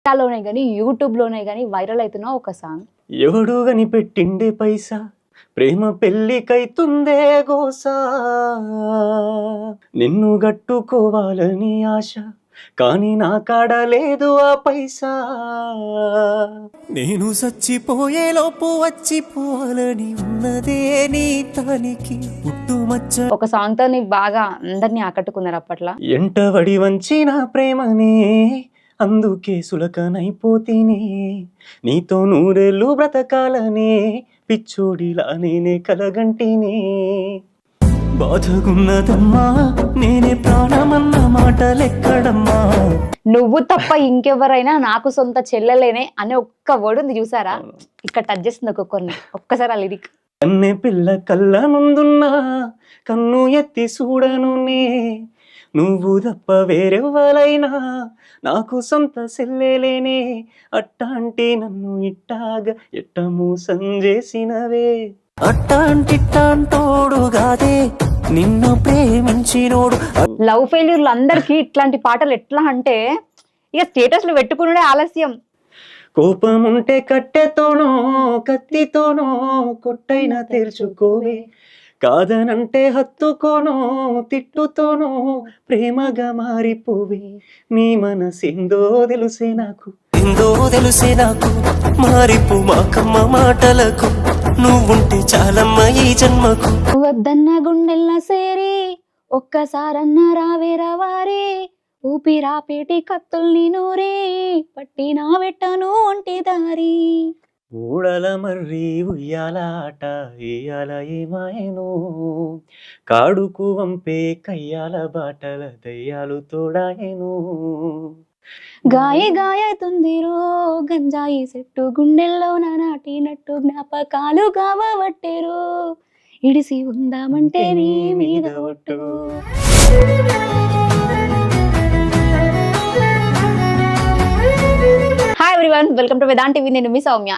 ఇన్‌స్టాలోనే గాని, యూట్యూబ్‌లోనే గాని వైరల్ అయితున్న ఒక సాంగ్. ఎవడు పెట్టిండే పైసా ప్రేమ పెళ్ళికైతుందే గోసా నిన్ను గట్టుకోవాలని ఆశ కానీ నా కాడ లేదు ఆ పైసా నేను చచ్చిపోయేలోపు వచ్చిపోవాలని ఉన్నదే నీ తానికి పుట్టుమచ్చ ఒక సాంగ్‌తో నీకు బాగా అందరిని ఆకట్టుకున్నారు అప్పట్ల. ఎంటబడి వంచిన ప్రేమనే అందుకే సులకనైపోతేనే నీతో నూరేళ్ళు బ్రతకాలనే పిచ్చోడిలా నేనే కలగంటినే బాధగున్నదమ్మా నేనే ప్రాణమన్న మాటలెక్కడమ్మా నువ్వు తప్ప ఇంకెవరైనా నాకు సొంత చెల్లెలేనే అనే ఒక్క వర్డ్ ఉంది చూసారా? ఇక్కడ టచ్ చేస్తుంది ఒక్కొక్కరిని. ఒక్కసారి ఆ లిరిక్. కన్నె పిల్ల కళ్ళ ముందున్నా కన్ను ఎత్తి చూడను నే నువ్వు తప్ప వేరెవ్వరైనా నాకు సొంత సెల్లెలేనే అట్టాంటి నన్ను ఇట్టాగా ఎట్ట మోసం చేసినవే అట్టాంటిట్టాంటోడుగాదే నిన్ను ప్రేమించినోడు లవ్ ఫెయిల్యూర్లు అందరికీ ఇట్లాంటి పాటలు ఎట్లా అంటే ఇక స్టేటస్లు పెట్టుకునే ఆలస్యం. కోపం ఉంటే కట్టెతోనో కత్తితోనో కొట్టైనా తెరుచుకోవే కాదనంటే హత్తుకోనో తిట్టుతోనో ప్రేమగా మారిపోవే నీ మనసేందో తెలుసే నాకు మారిపో మాకమ్మ మాటలకు నువ్వుంటే చాలమ్మ ఈ జన్మకు వద్దన్న గుండెల్లా సేరి ఒక్కసారన్న రావే రవారి ఊపిరాపేటి కత్తుల్ని నూరి పట్టినా వెట్టను ఒంటి దారి. ఊడల మర్రి ఉయ్యాల ఆట ఏయాల ఏమాయను కాడుకు వంపే కయ్యాల బాటల దయ్యాలు తోడాయను గాయతుందిరో గంజాయి చెట్టు గుండెల్లో నాటినట్టు జ్ఞాపకాలు కావట్టెరో ఇడిసి ఉందామంటే నీ మీద ఒట్టు. Hi everyone, welcome to Vedant TV. నేను మీ సౌమ్య.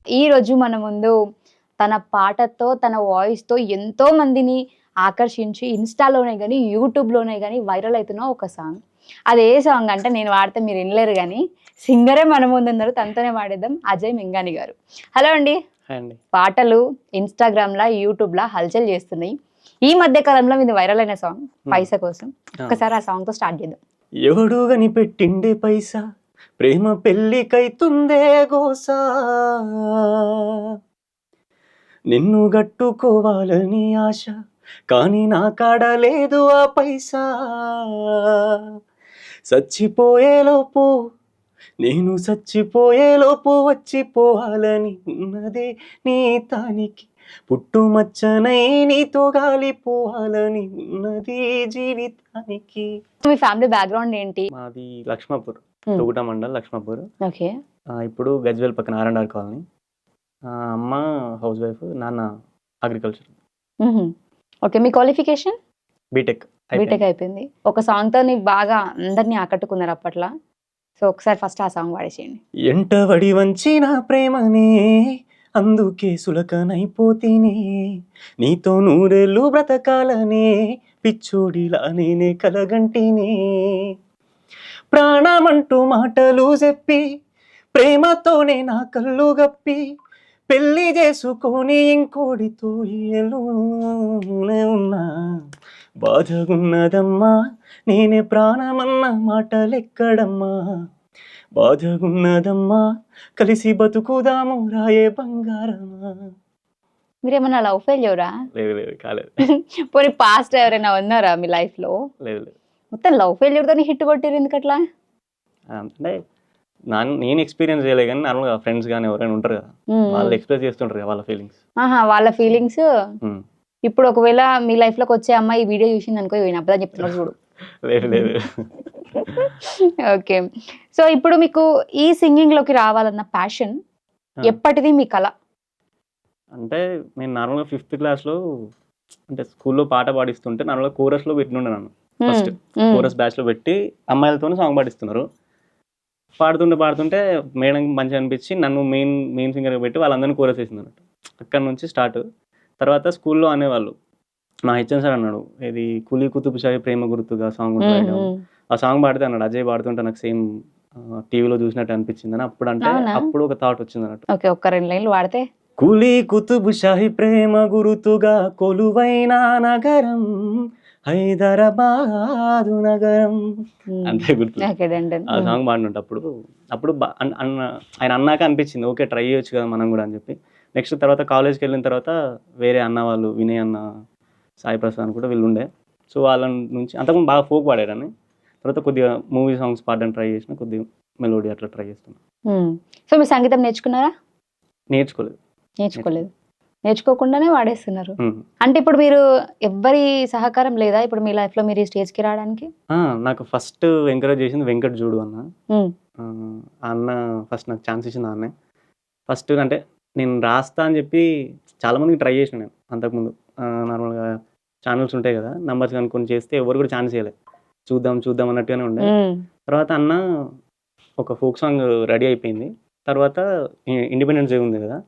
ఈ రోజు మన ముందు తన పాటతో తన వాయిస్తో ఎంతో మందిని ఆకర్షించి ఇన్స్టాలోనే కానీ యూట్యూబ్లోనే కానీ వైరల్ అవుతున్న ఒక సాంగ్. అది ఏ సాంగ్ అంటే నేను వాడితే మీరు వినలేరు కానీ సింగరే మన ముందు ఉన్నారు, తనతోనే వాడేద్దాం. అజయ్ మెంగాని గారు. హలో అండి. పాటలు ఇన్స్టాగ్రామ్లా యూట్యూబ్లా హల్చల్ చేస్తున్నాయి. ఈ మధ్య కాలంలో ఇది వైరల్ అయిన సాంగ్ పైసా కోసం. ఒకసారి ఆ సాంగ్తో స్టార్ట్ చేద్దాం. ఎవడు పెట్టిండే పైసా ప్రేమ పెళ్ళికైతుందే గోసా నిన్ను గట్టుకోవాలని ఆశ కానీ నా కాడ లేదు ఆ పైసా నేను చచ్చిపోయేలోపు వచ్చిపోవాలని ఉన్నదే నీ తానికి పుట్టుమచ్చనై నీతో గాలిపోవాలని ఉన్నది జీవితానికి. మీ ఫ్యామిలీ బ్యాక్గ్రౌండ్ ఏంటి? మాది లక్ష్మాపూర్, తొగుట మండల్ లక్ష్మాపూర్. ఓకే. ఇప్పుడు గజ్వేల్ పక్కన ఆర్ఎండ్ఆర్ కాలనీ. అమ్మ హౌస్ వైఫ్, నాన్న అగ్రికల్చర్. ఓకే. మీ క్వాలిఫికేషన్? బీటెక్ అయిపోయింది. ఒక సాంగ్తో నీకు బాగా అందరినీ ఆకట్టుకున్నారు అప్పట్లో. సో ఒకసారి ఫస్ట్ ఆ సాంగ్ వాడేసేయండి. ఎంటబడి వంచిన ప్రేమనే అందుకే సులకనైపోతేనే నీతో నూరేళ్ళు బ్రతకాలనే పిచ్చోడిలా నేనే కలగంటినే ప్రాణమంటూ మాటలు చెప్పి ప్రేమతోనే నా కళ్ళు గప్పి పెళ్లి చేసుకొని ఇంకోడితో ఉన్నా బాధగున్నదమ్మా నేనే ప్రాణమన్న మాటలెక్కడమ్మా బాధగున్నదమ్మా కలిసి బతుకుదాము రాయే బంగారమా. మీరేమన్నా లవ్ ఫెయిల్యూరా? లేదు కాలేదు. పోనీ పాస్ట్ ఎవరైనా ఉన్నారా మీ లైఫ్ లో? లేదు. మొత్తం లవ్ ఫెయిల్యూర్ తోని హిట్ కొట్టిరు ఎందుకట్లా? అంటే నేను ఎక్స్పీరియన్స్ చేయలేదు కానీ నార్మల్గా ఫ్రెండ్స్ కానీ ఎవరైనా ఉంటారు కదా, వాళ్ళు ఎక్స్ప్రెస్ చేస్తుంటారు కదా వాళ్ళ ఫీలింగ్స్. వాళ్ళ ఫీలింగ్స్. ఇప్పుడు ఒకవేళ మీ లైఫ్ లోకి వచ్చే అమ్మాయి వీడియో చూసింది అనుకో, అబ్బా చెప్తున్నారు చూడు. లేదు. ఓకే. సో ఇప్పుడు మీకు ఈ సింగింగ్ లోకి రావాలన్న ప్యాషన్ ఎప్పటిది మీ కళ? అంటే నేను నార్మల్గా 5th క్లాస్లో అంటే స్కూల్లో పాట పాడిస్తుంటే నార్మల్గా కోరస్లో పెట్టినుండే నన్ను. ఫస్ట్ కోరస్ బ్యాచ్లో పెట్టి అమ్మాయిలతో సాంగ్ పాడిస్తున్నారు. పాడుతుంటే మేడం మంచిగా అనిపించి నన్ను మెయిన్ సింగర్గా పెట్టి వాళ్ళందరినీ కోరస్ వేసింది అన్నట్టు. అక్కడ నుంచి స్టార్ట్. తర్వాత స్కూల్లో అనేవాళ్ళు మా హెచ్ఎం సార్ అన్నాడు, ఇది కూలీ కుతుబ్ షాహి ప్రేమ గుర్తుగా సాంగ్ ఉంటుంది, ఆ సాంగ్ పాడితే అన్నాడు, అజయ్ పాడుతుంటే నాకు సేమ్ టీవీలో చూసినట్టు అనిపించింది అని. అప్పుడు అంటే అవునా? అప్పుడు ఒక థాట్ వచ్చింది అన్నట్టు. ఓకే, ఒక్క 2 లైన్లు వాడితే. కూలీ కుతుబ్ షాహి ప్రేమ గురుతుగా కొలువైన నగరం హైదరాబాదు నగరం అంతే గుర్తు. Okay, done done. ఆ సాంగ్ పాడినట్టు అప్పుడు అప్పుడు ఆయన అన్నాక అనిపించింది ఓకే ట్రై చేయొచ్చు కదా మనం కూడా అని చెప్పి. నెక్స్ట్ తర్వాత కాలేజ్కి వెళ్ళిన తర్వాత వేరే అన్న వాళ్ళు, వినయ్ అన్న, సాయి ప్రసాద్ అని కూడా వీళ్ళు ఉండే. సో వాళ్ళ నుంచి అంతకుముందు బాగా ఫోక్ పాడారని, తర్వాత కొద్దిగా మూవీ సాంగ్స్ పాడడానికి ట్రై చేసిన, కొద్దిగా మెలోడీ అట్లా ట్రై చేస్తున్నాను. సో మీరు సంగీతం నేర్చుకున్నారా? నేర్చుకోలేదు. నేర్చుకోకుండానే వాడేస్తున్నారు. అంటే ఇప్పుడు మీరు ఎవ్వరి సహకారం లేదా ఇప్పుడు మీ లైఫ్ లో మీరు ఈ స్టేజ్ కి రావడానికి? నాకు ఫస్ట్ ఎంకరేజ్ చేసింది వెంకట్ జూడు అన్న. ఆ అన్న ఫస్ట్ నాకు ఛాన్స్ ఇచ్చింది అన్నే. ఫస్ట్ అంటే నేను రాస్తా అని చెప్పి చాలా మందికి ట్రై చేసిన నేను అంతకుముందు. నార్మల్గా ఛానల్స్ ఉంటాయి కదా, నంబర్స్ కనుక్కొని చేస్తే ఎవరు కూడా ఛాన్స్ ఇవ్వలేదు. చూద్దాం అన్నట్టుగానే ఉండే. తర్వాత అన్న ఒక ఫోక్ సాంగ్ రెడీ అయిపోయింది. తర్వాత ఇండిపెండెన్స్ డే ఉంది కదా,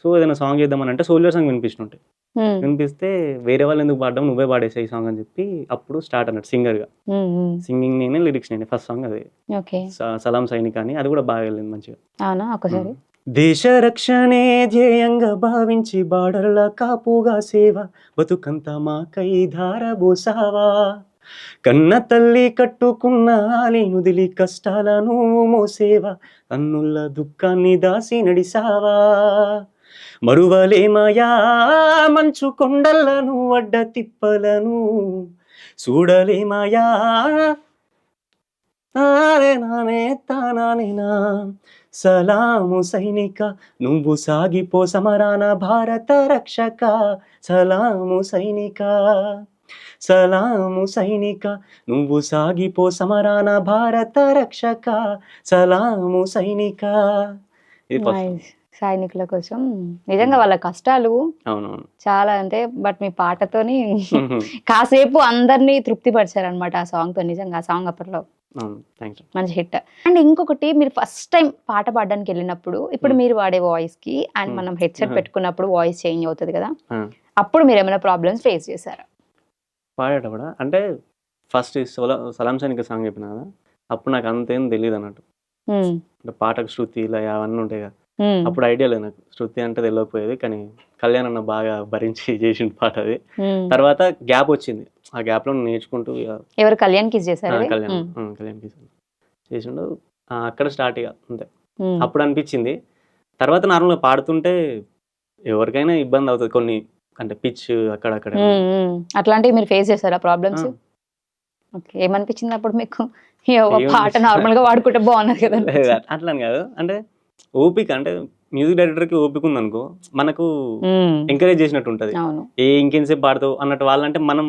సో ఏదైనా సాంగ్ చేద్దామని అంటే సోల్జర్ సాంగ్ వినిపిస్తుంటే, వినిపిస్తే వేరే వాళ్ళు ఎందుకు పాడడం, నువ్వే పాడేసే ఈ సాంగ్ అని చెప్పి అప్పుడు స్టార్ట్ అన్నట్టు సింగర్గా. సింగింగ్ నేనే, లిరిక్స్ నేనే. ఫస్ట్ సాంగ్ అదే సలాం సైనిక అని, అది కూడా బాగా వెళ్ళింది మంచిగా. ఒకసారి దేశ రక్షణే ధ్యేయంగా భావించి బార్డర్ల కాపుగా సేవ బతుకంత మాకై ధారబోసావా, కన్న తల్లి కట్టుకున్న ఆలినుదిలి కష్టాలను మోసేవా, కన్నుల దుఃఖాన్ని దాసి నడిసావా, మరువలేమయా మంచు కొండలను అడ్డ తిప్పలను చూడలేమయా నానే తానేనా, సలాము సైనిక నువ్వు సాగిపో సమరాన భారత రక్షక, సలాము సైనిక నువ్వు సాగిపో సమరాన భారత రక్షక, సలాము సైనిక. సైనికుల కోసం నిజంగా వాళ్ళ కష్టాలు చాలా, అంటే బట్ మీ పాటతోని కాసేపు అందరినీ తృప్తిపరిచారు అనమాట ఆ సాంగ్ తో. నిజంగా ఆ సాంగ్ అప్పట్లో మంచి హిట్. అండ్ ఇంకొకటి, మీరు ఫస్ట్ టైం పాట పాడడానికి వెళ్ళినప్పుడు, ఇప్పుడు మీరు వాడే వాయిస్ కి అండ్ మనం హెడ్సెట్ పెట్టుకున్నప్పుడు వాయిస్ చేంజ్ అవుతుంది కదా, అప్పుడు మీరు ఏమైనా ప్రాబ్లమ్స్ ఫేస్ చేశారా? పాడేటప్పుడు అంటే ఫస్ట్ సలాం సైనిక సాంగ్ చెప్పిన కదా, అప్పుడు నాకు అంతేం తెలియదు అన్నట్టు. అంటే పాటకు శృతి ఇలా అవన్నీ ఉంటాయి కదా, అప్పుడు ఐడియా లేదు నాకు. శృతి అంటే తెలియకపోయేది, కానీ కళ్యాణ్ అన్న బాగా భరించి చేసిన పాట అది. తర్వాత గ్యాప్ వచ్చింది, ఆ గ్యాప్ లో నేర్చుకుంటూ ఎవరు కళ్యాణ్ కిస్ చేశారు? కళ్యాణ్ కిస్ చేసిండు అక్కడ స్టార్ట్ ఇక అంతే. అప్పుడు అనిపించింది. తర్వాత నార్మల్గా పాడుతుంటే ఎవరికైనా ఇబ్బంది అవుతుంది కొన్ని, అంటే పిచ్ అక్కడక్కడ అట్లాంటివి మీరు ఫేస్ చేశారా ప్రాబ్లమ్స్? ఓకే, ఏమనిపించింది అప్పుడు మీకు? పాట నార్మల్ గా వాడుకుంటే బాగున్నది కదా. అట్లా కాదు, అంటే ఓపిక, అంటే మ్యూజిక్ డైరెక్టర్ కి ఓపిక ఉంది అనుకో, మనకు ఎంకరేజ్ చేసినట్టు ఉంటది. ఇంకెంతసేపు పాడతావు అన్నట్టు. వాళ్ళంటే మనం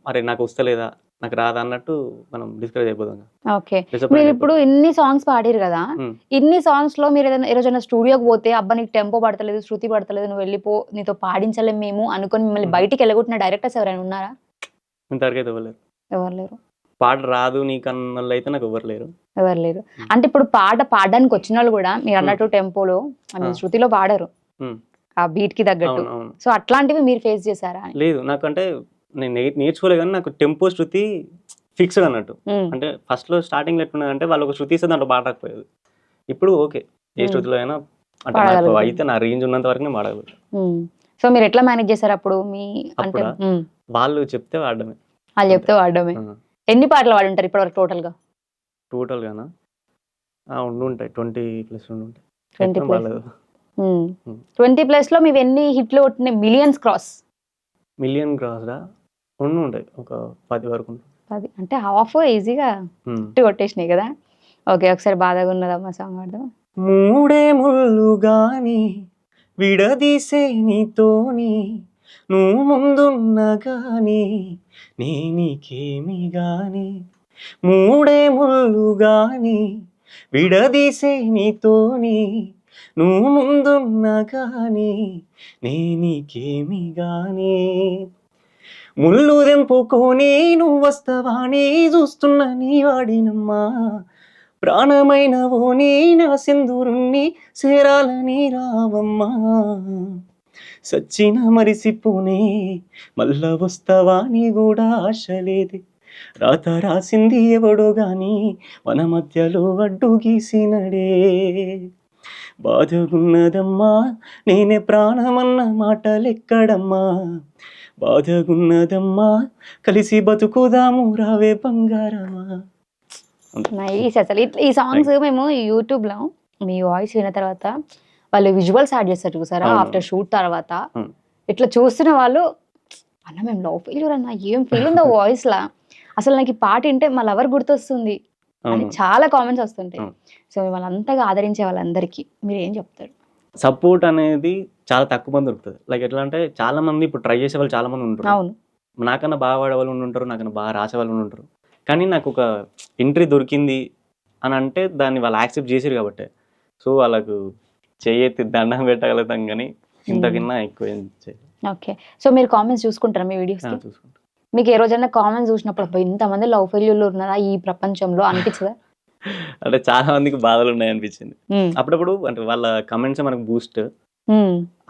అరే నాకు వస్తలేదా, నాకు రాదా అన్నట్టు మనం డిస్కరేజ్ అయిపోతాం. ఓకే, మీరు ఇప్పుడు ఇన్ని సాంగ్స్ పాడారు కదా, ఇన్ని సాంగ్స్ లో మీరు ఏదైనా రోజైనా స్టూడియోకి పోతే అబ్బా నీకు టెంపో పడతలేదు, శృతి పడతలేదు, నువ్వు వెళ్ళిపో, నీతో పాడించలేము మేము అనుకుని మిమ్మల్ని బయటికి వెళ్ళగొట్టిన డైరెక్టర్స్ ఎవరైనా ఉన్నారా? ఇంతవరకు అయితే ఎవరు లేరు. పాట రాదు నీకన్న అయితే నాకు ఎవరు లేరు. అంటే ఇప్పుడు పాట పాడడానికి వచ్చిన వాళ్ళు కూడా మీరు అన్నట్టు టెంపోలో శృతిలో పాడరు, ఆ బీట్ కి తగ్గట్టు. సో అట్లాంటివి మీరు ఫేస్ చేశారా? లేదు, నాకు అంటే నేను నేర్చుకోలేదు, కానీ నాకు టెంపో శృతి ఫిక్స్డ్ అన్నట్టు. అంటే ఫస్ట్ లో స్టార్టింగ్ ఎట్లున్నది అంటే వాళ్ళు ఒక శృతి ఇస్తే దాంట్లో పాట రాకపోయేది. ఇప్పుడు ఓకే, ఏ శృతిలో అయినా అంటే అయితే నా రేంజ్ ఉన్నంత వరకు నేను పాడగలుగుతాను. సో మీరు ఎట్లా మేనేజ్ చేశారు అప్పుడు? మీ అంటే వాళ్ళు చెప్తే వాడడమే. ఎన్ని పాటలు వాడుంటారు ఇప్పటివరకు టోటల్గా? టోటల్గానా ఉండుంటాయి 20+ ఉండుంటాయి. 20+ లో మీవి ఎన్ని హిట్లు కొట్టినాయి? మిలియన్ క్రాస్ రా ఉండుంటాయి, ఒక 10 వరకు. 10 అంటే హాఫ్ ఈజీగా కొట్టేసినాయి కదా. ఓకే, ఒకసారి బాధగా ఉన్నదమ్మా సాంగ్ ఆడదాం. మూడే ముళ్ళు గాని విడదీసే నీతోని, నువ్వు ముందున్నా గాని నేనికేమి గాని, మూడే ముళ్ళు గాని విడదీసే నీతోని, నువ్వు ముందున్నా గాని నేనికేమి గాని, ముళ్ళు తెంపుకొని నువ్వు వస్తావాని చూస్తున్న నీ వాడినమ్మా, ప్రాణమైనవో నీ నా సింధూరుణ్ణి చేరాలని రావమ్మా, సచ్చిన మరిసిపోనే మళ్ళా వస్తావా నీ కూడా ఆశ లేదే రాత రాసింది ఎవడో గాని మన మధ్యలో అడ్డు గీసినడే బాధగున్నదమ్మా నేనే ప్రాణమన్న మాటలెక్కడమ్మా బాధగున్నదమ్మా కలిసి బతుకుదాము రావే బంగారమా. నైస్. అసలు ఈ సాంగ్స్ మేము యూట్యూబ్ లో మీ వాయిస్ విన్న తర్వాత వాళ్ళు విజువల్స్ యాడ్ చేస్తారు చూసారా ఆఫ్టర్ షూట్ తర్వాత ఇట్లా చూస్తున్న వాళ్ళు అన్న మేము లవ్ ఫెయిల్యూర్ అన్న ఏం ఫీల్ ఉందో వాయిస్ లా అసలు నాకు ఈ పాట వింటే మా లవర్ గుర్తొస్తుంది అని చాలా కామెంట్స్ వస్తుంటాయి. సో మిమ్మల్ని అంతగా ఆదరించే వాళ్ళందరికీ మీరు ఏం చెప్తారు? సపోర్ట్ అనేది చాలా తక్కువ మంది దొరుకుతుంది. లైక్ ఎట్లా అంటే చాలా మంది ఇప్పుడు ట్రై చేసే వాళ్ళు చాలా మంది ఉంటారు. అవును, నాకన్నా బాగా వాడే వాళ్ళు ఉంటారు, నాకన్నా బాగా రాసే వాళ్ళు ఉంటారు. కానీ నాకు ఒక ఎంట్రీ దొరికింది అని అంటే దాన్ని వాళ్ళు యాక్సెప్ట్ చేసారు కాబట్టి సో వాళ్ళకు చేయెత్తి దండం పెట్టగలుగుతాం కానీ ఇంతకన్నా ఎక్కువ ఏం చేయాలి. ఓకే. సో మీరు కామెంట్స్ చూసుకుంటారా మీ వీడియోస్? చూసుకుంటాం. మీకు ఏ రోజైనా కామెంట్స్ చూసినప్పుడు అబ్బా ఇంతమంది లవ్ ఫెయిల్యూర్లు ఉన్నారా ఈ ప్రపంచంలో అనిపించదా? అంటే చాలా మందికి బాధలు ఉన్నాయి అనిపించింది అప్పుడప్పుడు. అంటే వాళ్ళ కమెంట్స్ మనకు బూస్ట్,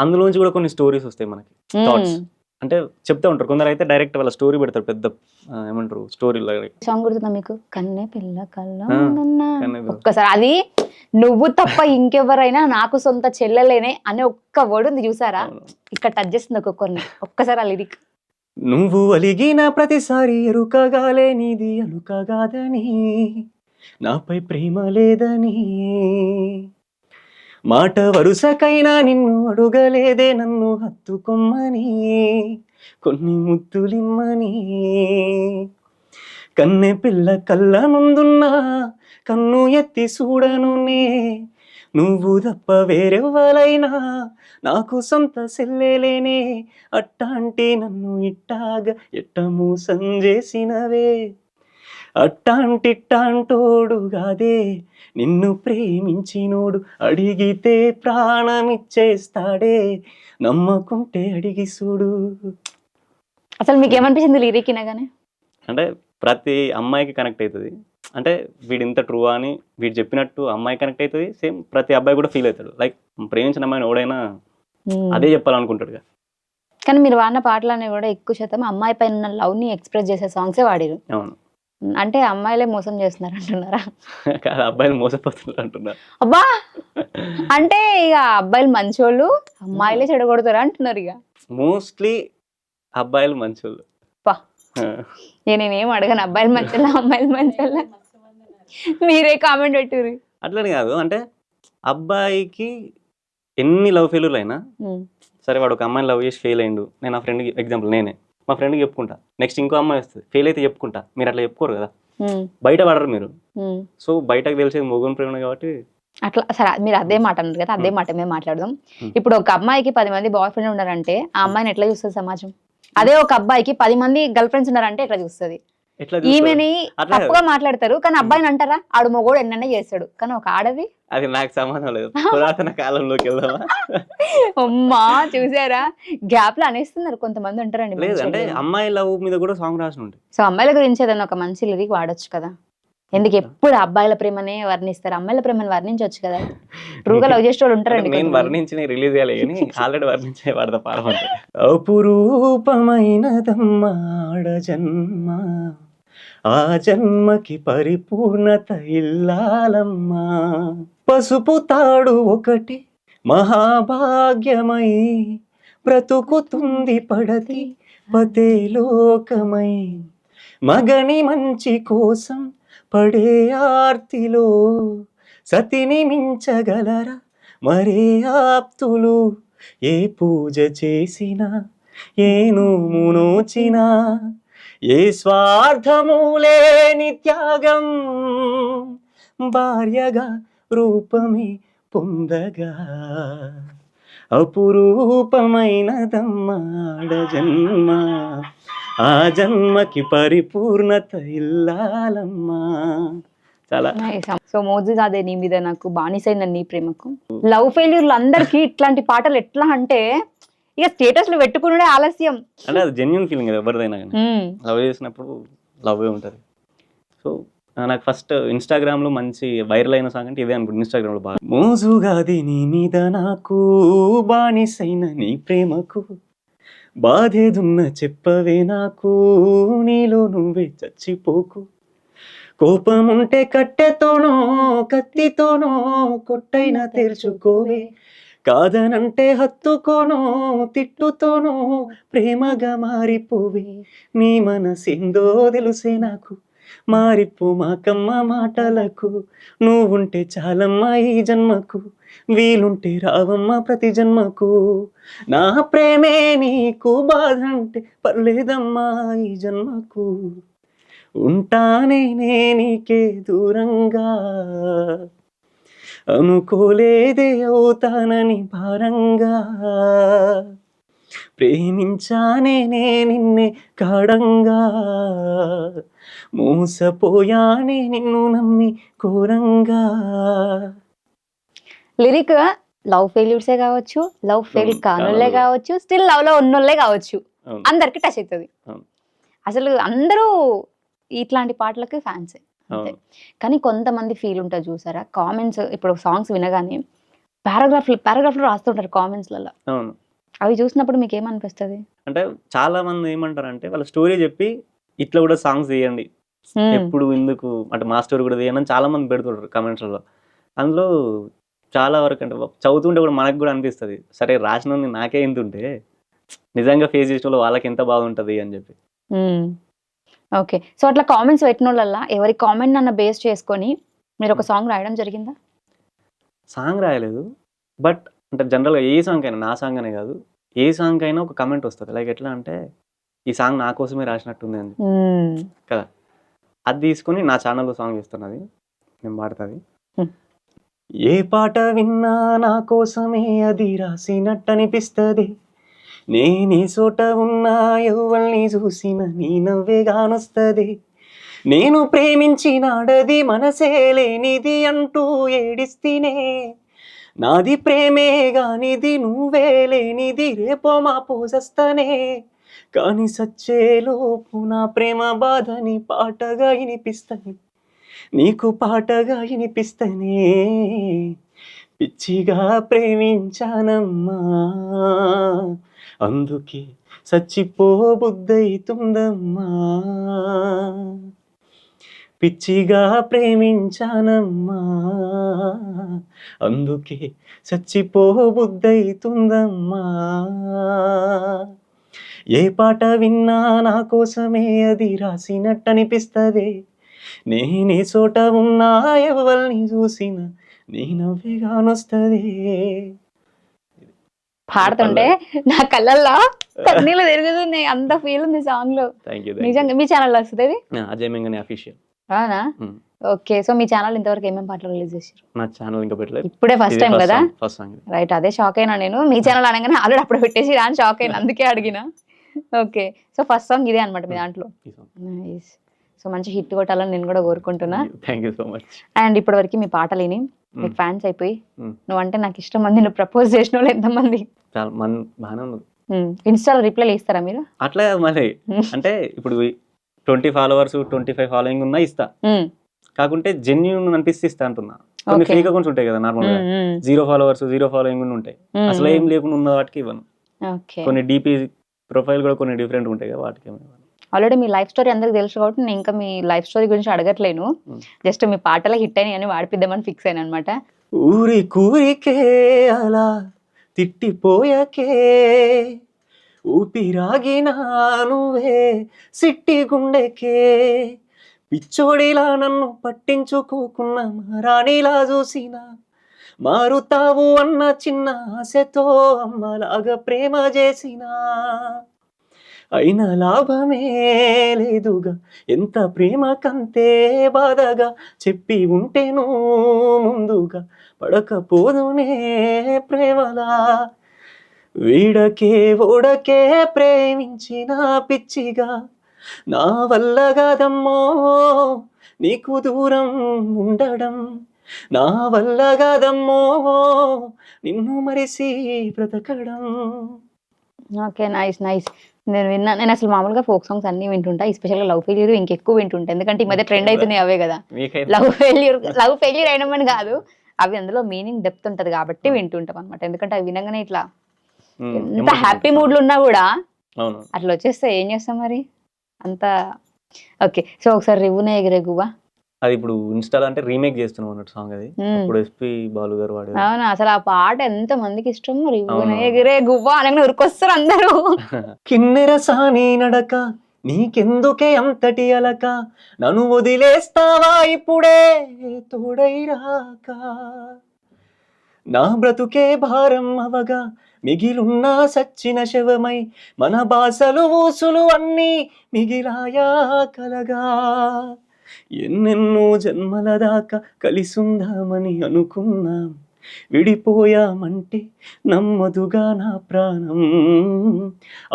అందులోంచి కూడా కొన్ని స్టోరీస్ వస్తాయి మనకి, థాట్స్ అంటే చెప్తా ఉంటారు. కొందరు అయితే డైరెక్ట్ వాళ్ళ స్టోరీ పెడతారు, పెద్ద ఏమంటారు స్టోరీ. సాంగ్ గుర్తుందా మీకు? కన్నే పిల్ల కళ్ళ ఒక్కసారి అది నువ్వు తప్ప ఇంకెవరైనా నాకు సొంత చెల్లెలేనే అనే ఒక్క వర్డ్ ఉంది చూసారా, ఇక్కడ టచ్ చేస్తుంది ఒక్కొక్కరిని. ఒక్కసారి ఆ లిరిక్. నువ్వు అలిగిన ప్రతిసారి ఎరుకగాలే నీది అలుకగాదని నాపై ప్రేమ లేదని మాట వరుసకైనా నిన్ను అడుగలేదే నన్ను హత్తుకొమ్మని కొన్ని ముద్దులిమ్మని కన్నె పిల్ల కళ్ళ ముందున్నా కన్ను ఎత్తి చూడను నే నువ్వు తప్ప వేరెవ్వరైనా నాకు సొంత సెల్లెలేనే అట్టాంటి నన్ను ఇట్టాగా ఎట్ట మోసం చేసినవే అట్టాంటిట్టాంటోడుగాదే నిన్ను ప్రేమించినోడు అడిగితే ప్రాణమిచ్చేస్తాడే నమ్మకుంటే అడిగి చూడు. అసలు మీకు ఏమనిపించింది లిరిక్ వినగానే? అంటే ప్రతి అమ్మాయికి కనెక్ట్ అవుతుంది. అంటే వీడు ఇంత ట్రూ అని వీడు చెప్పినట్టు అమ్మాయి కనెక్ట్ అవుతుంది, సేమ్ ప్రతి అబ్బాయి కూడా ఫీల్ అవుతాడు. లైక్ ప్రేమించిన అమ్మాయిని ఎవడైనా అదే చెప్పాలనుకుంటాడు. కానీ మీరు వాడిన పాటలన్నీ కూడా ఎక్కువ శాతం అమ్మాయి పైన ఉన్న లవ్ ని ఎక్స్ప్రెస్ చేసే సాంగ్సే వాడిరు. అవును. అంటే అమ్మాయిలే మోసం చేస్తున్నారు అంటున్నారా? అబ్బాయిలు మోసపోతున్నారు అంటున్నారు. అబ్బా, అంటే ఇక అబ్బాయిలు మంచోళ్ళు అమ్మాయిలే చెడగొడతారు అంటున్నారు. ఇక మోస్ట్లీ అబ్బాయిలు మంచోళ్ళు. నేనేం అడగను అబ్బాయిలు మంచోళ్ళ అమ్మాయిలు మంచోళ్ళ, మీరే కామెంట్ పెట్టిరు. అట్లని కాదు, అంటే అబ్బాయికి ఎన్ని లవ్ ఫెయిల్యూర్లు అయినా సరే వాడు ఒక అమ్మాయిని లవ్ చేసి ఫెయిల్ అయ్యిండు, నేను ఆ ఫ్రెండ్కి ఎగ్జాంపుల్ నేనే మా ఫ్రెండ్కి చెప్పుకుంటా, నెక్స్ట్ ఇంకో అమ్మాయి వస్తుంది ఫెయిల్ అయితే చెప్పుకుంటా. మీరు అట్లా చెప్పుకోరు కదా, బయట పడరు మీరు. సో బయటకు తెలిసేది మొగుని ప్రేమ కాబట్టి అట్లా. సరే మీరు అదే మాట అన్నారు కదా, అదే మాట మేము మాట్లాడదాం. ఇప్పుడు ఒక అమ్మాయికి 10 మంది బాయ్ ఫ్రెండ్ ఉన్నారంటే ఆ అమ్మాయిని ఎట్లా చూస్తుంది సమాజం? అదే ఒక అబ్బాయికి 10 మంది గర్ల్ ఫ్రెండ్స్ ఉన్నారంటే ఎట్లా చూస్తుంది? ఈమెని తప్పుగా మాట్లాడతారు కానీ అబ్బాయిని అంటారా ఆడు మొగోడు ఎన్నైనా చేస్తాడు, కానీ ఒక ఆడది అది నాకు సంబంధం లేదు. పురాతన కాలంలోకి వెళ్దామా? అమ్మా చూసారా, గ్యాప్ లో అనేస్తున్నారు కొంతమంది ఉంటారండి. లేదు అంటే అమ్మాయి లవ్ మీద కూడా సాంగ్ రాసి ఉంటాయి. సో అమ్మాయిల గురించి ఏదైనా ఒక మంచి లిరిక్ వాడొచ్చు కదా, ఎందుకు ఎప్పుడు అబ్బాయిల ప్రేమనే వర్ణిస్తారు, అమ్మాయిల ప్రేమని వర్ణించవచ్చు కదా. ట్రూగా లవ్ చేసే వాళ్ళు ఉంటారండి. నేను వర్ణించిన రిలీజ్ చేయాలి కానీ ఆల్రెడీ వర్ణించే వాడతా పాడమంటే. అపురూపమైనదమ్మా జన్మ ఆ జన్మకి పరిపూర్ణత ఇల్లాలమ్మా పసుపు తాడు ఒకటి మహాభాగ్యమై బ్రతుకుతుంది పడతి పదే లోకమై మగని మంచి కోసం పడే ఆర్తిలో సతిని మించగలరా మరే ఆప్తులు ఏ పూజ చేసినా ఏ నోము నోచినా ఏ స్వార్థము లేని త్యాగం భార్యగా రూపమే పొందగా అపురూపమైనదమ్మాడ జన్మ ఆ జన్మకి పరిపూర్ణత ఇల్లాలమ్మా. చాలా. సో మోజు అదే నీ మీద నాకు బానిసైందండి నీ ప్రేమకు. లవ్ ఫెయిల్యూర్లు అందరికి ఇట్లాంటి పాటలు ఎట్లా అంటే ఇక స్టేటస్ లో పెట్టుకునే ఆలస్యం. అంటే అది జెన్యూన్ ఫీలింగ్ కదా ఎవరిదైనా కానీ, లవ్ చేసినప్పుడు లవ్ ఉంటుంది. సో నాకు ఫస్ట్ ఇన్స్టాగ్రామ్లో మంచి వైరల్ అయిన సాంగ్ అంటే ఇదే అనుకుంటా. ఇన్స్టాగ్రామ్లో బాగా మోజుగాది నీ మీద నాకు బానిసైన నీ ప్రేమకు బాధేదున్న చెప్పవే నాకు నీలో నువ్వే చచ్చిపోకు కోపముంటే కట్టెతోనో కత్తితోనో కొట్టైనా తెరుచుకోవే కాదనంటే హత్తుకోనో తిట్టుతోనో ప్రేమగా మారిపోవే నీ మనసేందో తెలుసే నాకు మారిపో మాకమ్మ మాటలకు నువ్వుంటే చాలమ్మా ఈ జన్మకు వీలుంటే రావమ్మ ప్రతి జన్మకు నా ప్రేమే నీకు బాధ అంటే పర్లేదమ్మా ఈ జన్మకు ఉంటానే నీకే దూరంగా అనుకోలేదే అవుతానని భారంగా ప్రేమించానే నిన్నే గాఢంగా మోసపోయానే నిన్ను నమ్మి ఘోరంగా. లిరిక్ లవ్ ఫెయిల్యూర్సే కావచ్చు, లవ్ ఫెయిల్ కానోళ్ళే కావచ్చు, స్టిల్ లవ్ లో ఉన్నోళ్ళే కావచ్చు, అందరికి టచ్ అవుతుంది. అసలు అందరూ ఇట్లాంటి పాటలకి ఫ్యాన్సే. కానీ కొంతమంది ఫీల్ ఉంటుంది చూసారా, కామెంట్స్ ఇప్పుడు సాంగ్స్ వినగానే పారాగ్రాఫ్లు రాస్తుంటారు కామెంట్స్లలో. అవి చూసినప్పుడు మీకు ఏమనిపిస్తుంది? అంటే చాలా మంది ఏమంటారంటే వాళ్ళ స్టోరీ చెప్పి ఇట్లా కూడా సాంగ్స్ తీయండి, ఎప్పుడు ఎందుకు అంటే మా స్టోరీ కూడా తీయండి అని చాలా మంది పెడుతుంటారు కమెంట్స్లో. అందులో చాలా వరకు అంటే చదువుతుంటే కూడా మనకు కూడా అనిపిస్తుంది, సరే రాసిన నాకే ఎంత ఉంటే నిజంగా ఫేస్ చేసిన వాళ్ళకి ఎంత బాగుంటుంది అని చెప్పి. ఓకే, సో అట్లా కామెంట్స్ పెట్టిన వాళ్ళ ఎవరి కామెంట్ నన్ను బేస్ చేసుకొని మీరు ఒక సాంగ్ రాయడం జరిగిందా? సాంగ్ రాయలేదు, బట్ అంటే జనరల్గా ఏ సాంగ్ అయినా, నా సాంగ్ అనే కాదు, ఏ సాంగ్ అయినా ఒక కమెంట్ వస్తుంది. లైక్ ఎట్లా అంటే ఈ సాంగ్ నా కోసమే రాసినట్టుంది అని కదా, అది తీసుకొని నా ఛానల్లో సాంగ్ ఇస్తున్నది, నేను పాడుతుంది. ఏ పాట విన్నా నా కోసమే అది రాసినట్టు అనిపిస్తుంది, నేనే చోట ఉన్నా ఎవల్ని చూసిన నీ నవ్వే గానొస్తుంది, నేను ప్రేమించినాడది మనసే లేనిది అంటూ ఏడిస్తేనే, నాది ప్రేమే గానిది నువ్వే లేనిది రేపో మా పోసస్తనే, కానీ సచ్చేలోపు నా ప్రేమ బాధని పాటగా వినిపిస్తాను, నీకు పాటగా వినిపిస్తనే, పిచ్చిగా ప్రేమించానమ్మా అందుకే చచ్చిపోబుద్దయితుందమ్మా, పిచ్చిగా ప్రేమించానమ్మా అందుకే చచ్చిపోబుద్దయితుందమ్మా, ఏ పాట విన్నా నా కోసమే అది రాసినట్టు అనిపిస్తుంది, నేనే చోట ఉన్నా ఎవరిని చూసిన నీ నవ్వే గానొస్తుంది. పాడుతుంటే నా కళ్ళల్లో కన్నీళ్ళు తిరుగుతున్నాయి, అంత ఫీల్ ఉంది సాంగ్ లో. నిజంగా మీ ఛానల్లో వస్తుంది అది? అజయ్ మెంగని అఫీషియల్. అవునా? ఓకే, సో మీ ఛానల్ ఇంతవరకు ఏమేమి పాటలు రిలీజ్ చేశారు? నా ఛానల్ ఇంకా పెట్టలేదు, ఇప్పుడే ఫస్ట్ టైం కదా? First song. రైట్, అదే షాక్ అయినా నేను, మీ ఛానల్ అనగానే ఆల్రెడీ అప్పుడు పెట్టేసి అని షాక్ అయినా, అందుకే అడిగిన. ఓకే, సో ఫస్ట్ సాంగ్ ఇదే అనమాట మీ దాంట్లో. సో మంచి హిట్ కొట్టాలని నేను కూడా కోరుకుంటున్నా. Thank you so much. And ఇప్పటి వరకు మీ పాటలు విని మీకు ఫ్యాన్స్ అయిపోయి నువ్వంటే నాకు ఇష్టం మంది నువ్వు ప్రపోజ్ చేసిన వాళ్ళు ఎంతమంది? చాలా మంది బాగానే ఉన్నారు. ఇన్స్టాలో రిప్లై ఇస్తారా మీరు? అట్లా మరి అంటే ఇప్పుడు 20 followers 25 ఫాలోయింగ్ ఉన్నా ఇస్తా, కాకుంటే జెన్యూన్ అనిపిస్తే ఇస్తా అంటున్నా. కొన్ని ఫేక్ అకౌంట్స్ ఉంటాయి కదా నార్మల్ గా, 0 followers 0 ఫాలోయింగ్ ఉంటాయి, అసలు ఏం లేకుండా ఉన్న వాటికి ఇవ్వను. కొన్ని డిపి ప్రొఫైల్ కూడా కొన్ని డిఫరెంట్ ఉంటాయి కదా, వాటికి ఆల్రెడీ మీ లైఫ్ స్టోరీ అందరికి తెలుసు కాబట్టి నేను ఇంకా మీ లైఫ్ స్టోరీ గురించి అడగట్లేను, జస్ట్ మీ పాటలో హిట్ అయినాయి అని వాడిపిద్దామని ఫిక్స్ అయినా అనమాట. ఊరి కూరికే అలా తిట్టిపోయాకే ఊపిరాగినా నువ్వే సిట్టి గుండెకే, పిచ్చోడిలా నన్ను పట్టించుకోకున్నా మారాణిలా చూసినా, మారుతావు అన్న చిన్న ఆశతో అమ్మలాగా ప్రేమ చేసినా, అయినా లాభమే లేదుగా ఎంత ప్రేమ కంతే బాధగా, చెప్పి ఉంటేను ముందుగా పడకపోదునే ప్రేమలా, వీడకే ఓడకే ప్రేమించిన పిచ్చిగా, నా వల్ల కాదమ్మో నీకు దూరం ఉండడం, నా వల్ల కాదమ్మో నిన్ను మరిసి బ్రతకడం. Okay, nice nice. నేను అసలు మామూలుగా ఫోక్ సాంగ్స్ అన్ని వింటుంటా, ఎస్పెషల్గా లవ్ ఫెయిల్యూర్ ఇంకెక్కువ వింటుంటా, ఎందుకంటే ఈ మధ్య ట్రెండ్ అవుతున్నాయి అవే కదా. మీకైతే లవ్ ఫెయిల్యూర్ అయినామని కాదు, అవి అందులో మీనింగ్ డెప్త్ ఉంటది కాబట్టి వింటుంటాం అనమాట. ఎందుకంటే అవి వినగానే ఇట్లా ఎంత హ్యాపీ మూడ్ లో ఉన్నా కూడా అవును అట్లా వచ్చేస్తే ఏం చేస్తాం మరి అంత. ఓకే, సో ఒకసారి రివ్వునే ఎగిరే గువ్వా. అది ఇప్పుడు ఇన్స్టాలో అంటే రీమేక్ చేస్తున్నాం అన్నట్టు సాంగ్ అది. ఇప్పుడు ఎస్పి బాలు గారు వాడారు. అవునా, అసలు ఆ పాట ఎంత మందికి ఇష్టం. రివ్వునే అవును. ఎగిరే గువ్వా అనగానే ఉరికొస్తారు అందరూ. కిన్నెర సాని నడక నీకెందుకే అంతటి అలక, నన్ను వదిలేస్తావా ఇప్పుడే తోడై రాక, నా బ్రతుకే భారం అవగా మిగిలున్న సచ్చిన శవమై, మన బాసలు ఊసులు అన్నీ మిగిలాయా కలగా, ఎన్నెన్నో జన్మల దాకా కలిసుందామని అనుకున్నాం, విడిపోయామంటే నమ్మదుగా నా ప్రాణం,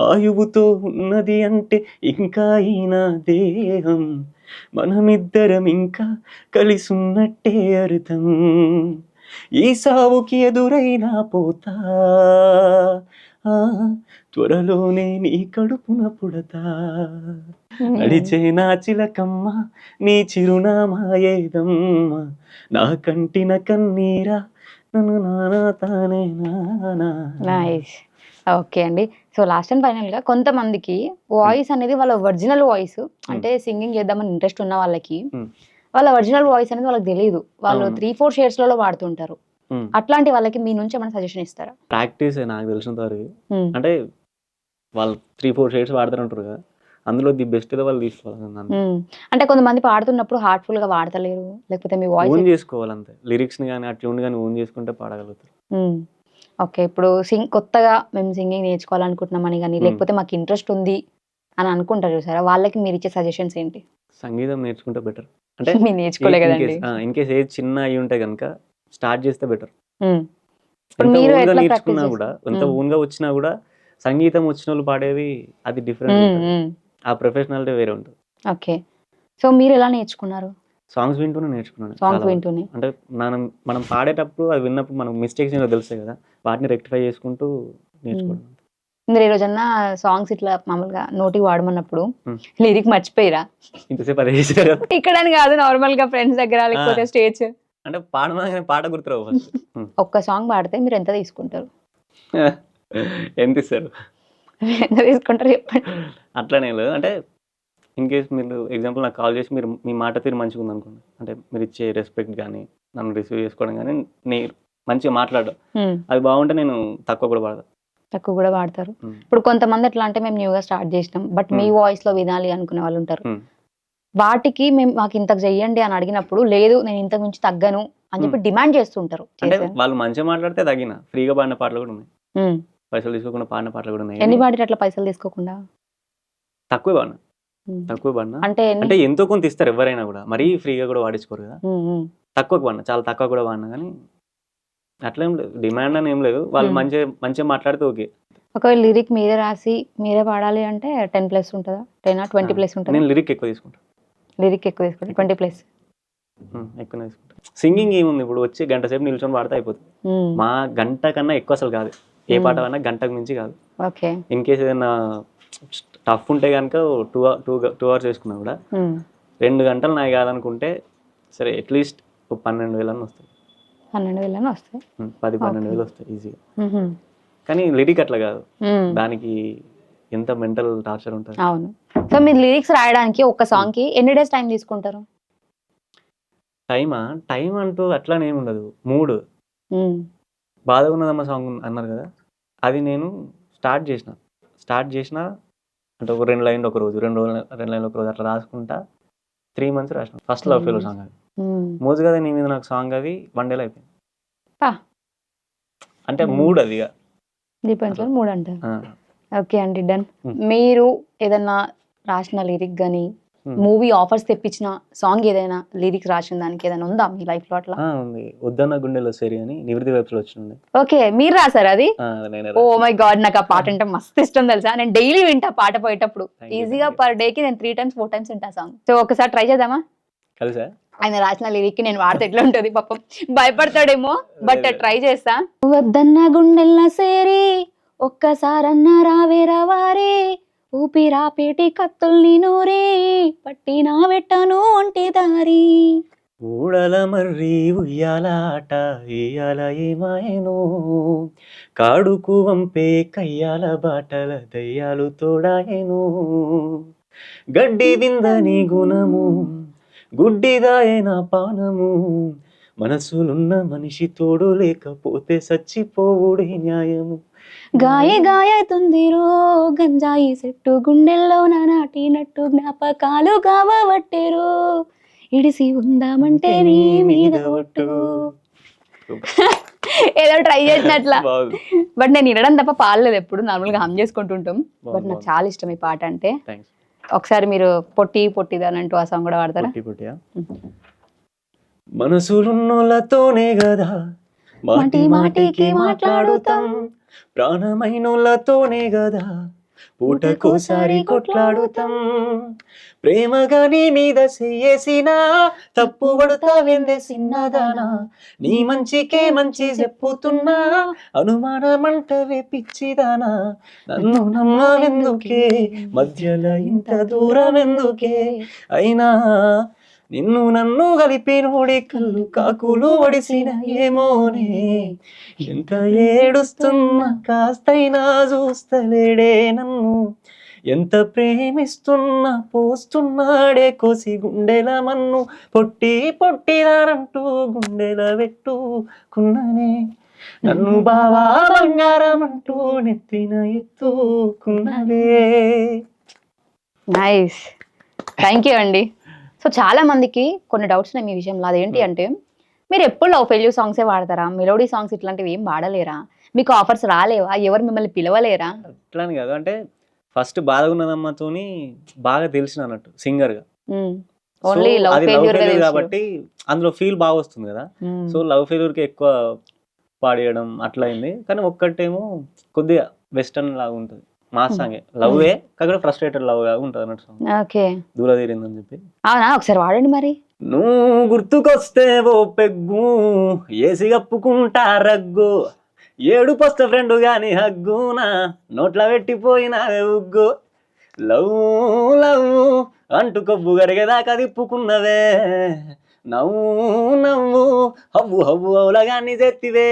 ఆయువుతో ఉన్నది అంటే ఇంకా ఈ నా దేహం, మనమిద్దరం ఇంకా కలిసున్నట్టే అర్థం, ఈ సావుకి ఎదురైనా పోతా, ఆ, త్వరలోనే నీ కడుపున పుడతా, నడిచే నా చిలకమ్మ నీ చిరునామా ఏదమ్మ, నా కంటిన కన్నీరా నన్ను నానా తానే నానా. నైస్. ఓకే అండి, సో లాస్ట్ అండ్ ఫైనల్ గా కొంతమందికి వాయిస్ అనేది వాళ్ళ ఒరిజినల్ వాయిస్, అంటే సింగింగ్ చేద్దామని ఇంట్రెస్ట్ ఉన్న వాళ్ళకి వాళ్ళ ఒరిజినల్ వాయిస్ అనేది వాళ్ళకి తెలియదు, వాళ్ళు 3-4 షేడ్స్ లలో వాడుతుంటారు. అట్లాంటి వాళ్ళకి మీ నుంచి ఏమైనా సజెషన్ ఇస్తారా? ప్రాక్టీస్ నాకు తెలిసినంత వరకు, అంటే వాళ్ళు 3-4 షేడ్స్ వాడుతుంటారు కదా, అందులో ది బెస్ట్ ఏదో వాళ్ళు తీసుకోవాలి. అంటే కొంతమంది పాడుతున్నప్పుడు హార్ట్ఫుల్ గా వాడతలేరు, లేకపోతే మీ వాయిస్ ఓన్ చేసుకోవాలి అంతే. లిరిక్స్ ని కానీ ఆ ట్యూన్ కానీ ఓన్ చేసుకుంటే పాడగలుగుతారు. ఓకే, ఇప్పుడు కొత్తగా మేము సింగింగ్ నేర్చుకోవాలనుకుంటున్నామని కానీ, లేకపోతే మాకు ఇంట్రెస్ట్ ఉంది అని అనుకుంటారు చూసారా, వాళ్ళకి మీరు ఇచ్చే సజెషన్స్ ఏంటి? సంగీతం నేర్చుకుంటే బెటర్. అంటే మీరు నేర్చుకోలే కదండి. ఇన్ కేస్ ఏజ్ చిన్న అయి ఉంటే కనుక స్టార్ట్ చేస్తే బెటర్. మీరు ఎట్లా నేర్చుకున్నా కూడా, ఎంత ఓన్ గా వచ్చినా కూడా, సంగీతం వచ్చిన వాళ్ళు పాడేది అది డిఫరెంట్, ఆ ప్రొఫెషనాలిటీ వేరే ఉంటుంది. ఓకే, సో మీరు ఎలా నేర్చుకున్నారు? సాంగ్స్ వింటూనే నేర్చుకున్నాను. సాంగ్స్ వింటూనే అంటే మనం పాడేటప్పుడు అది విన్నప్పుడు మనం మిస్టేక్స్ ఏదో తెలుస్తాయి కదా, వాటిని రెక్టిఫై చేసుకుంటూ నేర్చుకోవడం. మీరు ఏ రోజన్నా సాంగ్స్ ఇట్లా మామూలుగా నోటికి వాడమన్నప్పుడు లిరిక్ మర్చిపోయిరా? ఇంతసేపు అదే చేశారు ఇక్కడ అని కాదు, నార్మల్ గా ఫ్రెండ్స్ దగ్గర లేకపోతే స్టేజ్. అంటే పాడమని పాట గుర్తురావు ఫస్ట్. ఒక్క సాంగ్ పాడితే మీరు ఎంత తీసుకుంటారు? ఎంత ఇస్తారు? ఎంత తీసుకుంటారు చెప్పండి. అట్లానే లేదు, అంటే ఇన్ కేస్ మీరు ఎగ్జాంపుల్ నాకు కాల్ చేసి మీరు మీ మాట తీరు మంచిగా ఉంది అనుకోండి, అంటే మీరు ఇచ్చే రెస్పెక్ట్ కానీ, నన్ను రిసీవ్ చేసుకోవడం కానీ, నేను మంచిగా మాట్లాడడం అది బాగుంటే నేను తక్కువ కూడా పాడతారు. ఇప్పుడు కొంతమంది ఎట్లా అంటే మేము న్యూగా స్టార్ట్ చేసినాం, బట్ మీ వాయిస్ లో వినాలి అనుకునే వాళ్ళు ఉంటారు. వాటికి మేము మాకు ఇంతకు చెయ్యండి అని అడిగినప్పుడు, లేదు నేను ఇంతకు మించి తగ్గను అని చెప్పి డిమాండ్ చేస్తుంటారు. అంటే వాళ్ళు మంచిగా మాట్లాడితే తగిన ఫ్రీగా పాడిన పాటలు కూడా ఉన్నాయి, పైసలు తీసుకోకుండా పాడిన పాటలు కూడా ఉన్నాయి. ఎన్ని పాడితే అట్లా పైసలు తీసుకోకుండా? తక్కువ పాడినా అంటే ఎంతో కొంత ఇస్తారు ఎవరైనా కూడా, మరీ ఫ్రీగా కూడా వాడించుకోరు కదా. తక్కువ పాడినా, చాలా తక్కువ కూడా పాడినా, కానీ అట్లా ఏం లేదు, డిమాండ్ అని ఏం లేదు. వాళ్ళు మంచిగా మాట్లాడితే ఓకే. ఒకవేళ లిరిక్ మీరే రాసి మీరే పాడాలి అంటే 10+ ఉంటుందా? 10-20+ ఉంటుంది? నేను లిరిక్ ఎక్కువ తీసుకుంటాను. లిరిక్ ఎక్కువ తీసుకుంటా, 20+. ఎక్కువ తీసుకుంటా. సింగింగ్ ఏముంది, ఇప్పుడు వచ్చి గంట సేపు నిల్చొని పాడితే అయిపోతుంది. మా గంట కన్నా ఎక్కువ అసలు కాదు, ఏ పాట అన్నా గంటకు మించి కాదు. ఓకే, ఇన్ కేస్ ఏదైనా టఫ్ ఉంటే కనుక 2 hours చేసుకున్నా కూడా 2 గంటలు నాకు కాదనుకుంటే సరే అట్లీస్ట్ 12,000 వస్తాయి. 12,000 వస్తాయి, 10-12,000 వస్తాయి ఈజీగా. కానీ లిరిక్ అట్లా కాదు, దానికి ఎంత మెంటల్ టార్చర్ ఉంటుంది. అవును. సో మీరు లిరిక్స్ రాయడానికి ఒక సాంగ్ కి ఎన్ని డేస్ టైం తీసుకుంటారు? టైం అంటూ అట్లానే ఏమి ఉండదు. మూడ్ బాధగా ఉన్నదమ్మ సాంగ్ అన్నారు కదా, అది నేను స్టార్ట్ చేసిన అంటే ఒక 2 లైన్లు ఒక రోజు, 2 లైన్లు ఒక రోజు అట్లా రాసుకుంటా 3 months రాసిన. ఫస్ట్ లవ్ ఫెయిల్ సాంగ్ అది, మోజు కదా నీ మీద నాకు సాంగ్, అది 1 day అయిపోయింది. అంటే మూడ్ అది మూడ్ అంటారు. ఓకే అండి, డన్. మీరు ఏదన్నా రాసిన లిరిక్ గానీ, మూవీ ఆఫర్స్ తెప్పించిన సాంగ్ ఏదైనా లిరిక్స్ రాసిన దానికి ఏదైనా ఉందా మీ లైఫ్ లో? అట్లా ఉంది, వద్దన్న గుండెలో సరి అని నివృత్తి వెబ్స్ లో వచ్చింది. ఓకే, మీరు రాసారు అది? ఓ మై గాడ్, నాకు ఆ పాట అంటే మస్తు ఇష్టం తెలుసా. నేను డైలీ వింటా పాట పోయేటప్పుడు, ఈజీగా పర్ డే కి నేను 3-4 times వింటా సాంగ్. సో ఒకసారి ట్రై చేద్దామా? కలిసా? ఆయన రాసిన లిరిక్ కి నేను వాడితే ఎట్లా ఉంటది, పాపం భయపడతాడేమో, బట్ ట్రై చేస్తా. వద్దన్న గుండెల్లా సేరి ఒక్కసారన్న రావే రావారే, ఊపిరాపేటి కత్తుల్ని నూరి పట్టినా పెట్టను ఒంటి దారి. ఊడల మర్రి ఉయ్యాల ఆట ఇయ్యాల ఏమాయను, కాడుకు వంపే కయ్యాల బాటల దయ్యాలు తోడాయను. గడ్డి విందని గుణము గుడ్డిదాయన పానము, మనసులున్న మనిషి తోడు లేకపోతే సచ్చిపోవుడే న్యాయము. గాయతుందిరో గంజాయి చెట్టు గుండెల్లో నాటినట్టు జ్ఞాపకాలు కావట్టెరో, ఇడిసి ఉందామంటే నీ మీద ఒట్టు. ఏదో ట్రై చేసినట్లా, బాగుంది. బట్ నేను వినడం తప్ప పాడలేదు ఎప్పుడు, నార్మల్గా హమ్ చేసుకుంటుంటాం. బట్ నాకు చాలా ఇష్టం ఈ పాట అంటే. థ్యాంక్స్. ఒకసారి మీరు పొట్టిదానంటూ ఆ సాంగ్ కూడా వాడతారా? పొట్టియా? మనసులున్నోళ్ళతోనే కదా మాటి మాటికి మాట్లాడుతాం, ప్రాణమైనోళ్ళతోనే కదా పూటకోసారి కొట్లాడుతాం. ప్రేమగా నీ మీద చెయ్యేసినా తప్పు పడుతావెందే చిన్నదానా, నీ మంచికే మంచి చెప్పుతున్నా అనుమానమంటవే పిచ్చిదానా. నన్ను నమ్మవెందుకే మధ్యలో ఇంత దూరం ఎందుకే, అయినా నిన్ను నన్ను కలిపినోడి కళ్ళు కాకులు వడిసిన ఏమోనే. ఎంత ఏడుస్తున్నా కాస్తైనా చూస్తలేడే నన్ను, ఎంత ప్రేమిస్తున్నా పోస్తున్నాడే కోసి గుండెల మన్ను. పొట్టిదానంటూ గుండెల పెట్టుకున్ననే, నన్ను బావా బంగారం అంటూ నెత్తిన ఎత్తుకున్నదే. నైస్, థ్యాంక్ యూ అండి. సో చాలా మందికి కొన్ని డౌట్స్ ఉన్నాయి మీ విషయంలో. అదేంటి అంటే, మీరు ఎప్పుడు లవ్ ఫెయిల్యూర్ సాంగ్సే వాడతారా? మెలోడీ సాంగ్స్ ఇట్లాంటివి ఏం వాడలేరా? మీకు ఆఫర్స్ రాలేవా? ఎవరు మిమ్మల్ని పిలవలేరా? అట్లాని కాదు, అంటే ఫస్ట్ బాధగా ఉన్నదమ్మతోని బాగా తెలిసిన అన్నట్టు సింగర్ గా. ఓన్లీ So, లవ్ అది లవ్ ఫెయిల్యూర్ ఫెయిల్యూర్ కాబట్టి అందులో ఫీల్ బాగా వస్తుంది కదా. సో లవ్ ఫెయిల్యూర్ కి ఎక్కువ పాడేయడం అట్లా అయింది. కానీ ఒక్కటేమో కొద్దిగా వెస్టర్న్ లాగా ఉంటుంది, మా సాంగే లవ్వే కాకపోతే ఫ్రస్ట్రేటెడ్ లవ్ లాగా ఉంటుంది అన్నట్టు సాంగ్. ఓకే, దూర తీరిందని చెప్పి. అవునా? ఒకసారి వాడండి మరి. నువ్వు గుర్తుకొస్తే ఓ పెగ్గు ఏసి కప్పుకుంటా రగ్గు, ఏడు పోస్త ఫ్రెండ్ గాని హగ్గునా నోట్ల పెట్టిపోయిన ఉగ్గు. లవ్ లవ్ అంటూ కొవ్వు గరిగేదాకా తిప్పుకున్నవే, నవ్వు హవ్వు అవులగాన్ని చెత్తివే.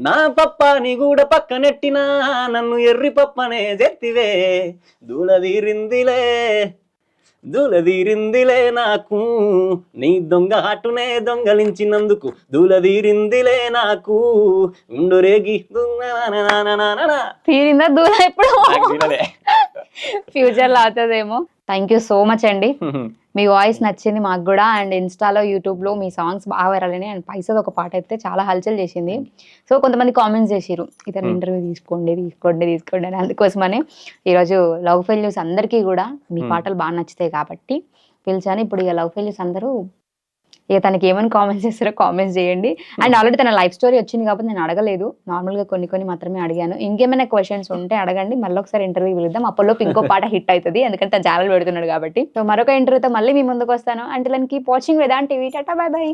నా పప్పాని కూడా పక్కనెట్టినా నన్ను ఎర్రి పప్పనే చెత్తివే. దూలదీరిందిలే నాకు నీ దొంగ హాటునే దొంగలించినందుకు, దూలదీరిందిలే నాకు ఉండురేగి. తీరిందా దూరం? ఎప్పుడు ఫ్యూచర్ లో అవుతుందేమో. థ్యాంక్ యూ సో మచ్ అండి. మీ వాయిస్ నచ్చింది మాకు కూడా, అండ్ ఇన్స్టాలో యూట్యూబ్లో మీ సాంగ్స్ బాగా వైరల్. అండ్ పైసది ఒక పాట అయితే చాలా హల్చల్ చేసింది. సో కొంతమంది కామెంట్స్ చేసిరు, ఇతను ఇంటర్వ్యూ తీసుకోండి అని. అందుకోసమని ఈరోజు లవ్ ఫెయిల్యూర్స్ అందరికీ కూడా మీ పాటలు బాగా నచ్చుతాయి కాబట్టి పిలిచాను. ఇప్పుడు ఇక లవ్ ఫెయిల్యూర్స్ అందరూ ఇక తనకి ఏమైనా కామెంట్స్ చేస్తారో కామెంట్స్ చేయండి. అండ్ ఆల్రెడీ తన లైఫ్ స్టోరీ వచ్చింది కాబట్టి నేను అడగలేదు, నార్మల్గా కొన్ని మాత్రమే అడిగాను. ఇంకేమైనా క్వశ్చన్స్ ఉంటే అడగండి, మళ్ళీ ఒకసారి ఇంటర్వ్యూ వెళ్దాం. అప్పటిలోపు ఇంకో పాట హిట్ అవుతుంది, ఎందుకంటే తన ఛానల్ పెడుతున్నాడు కాబట్టి. సో మరొక ఇంటర్వ్యూతో మళ్ళీ మీ ముందుకు వస్తాను. Until then keep watching Vedant TV. Tata, bye by.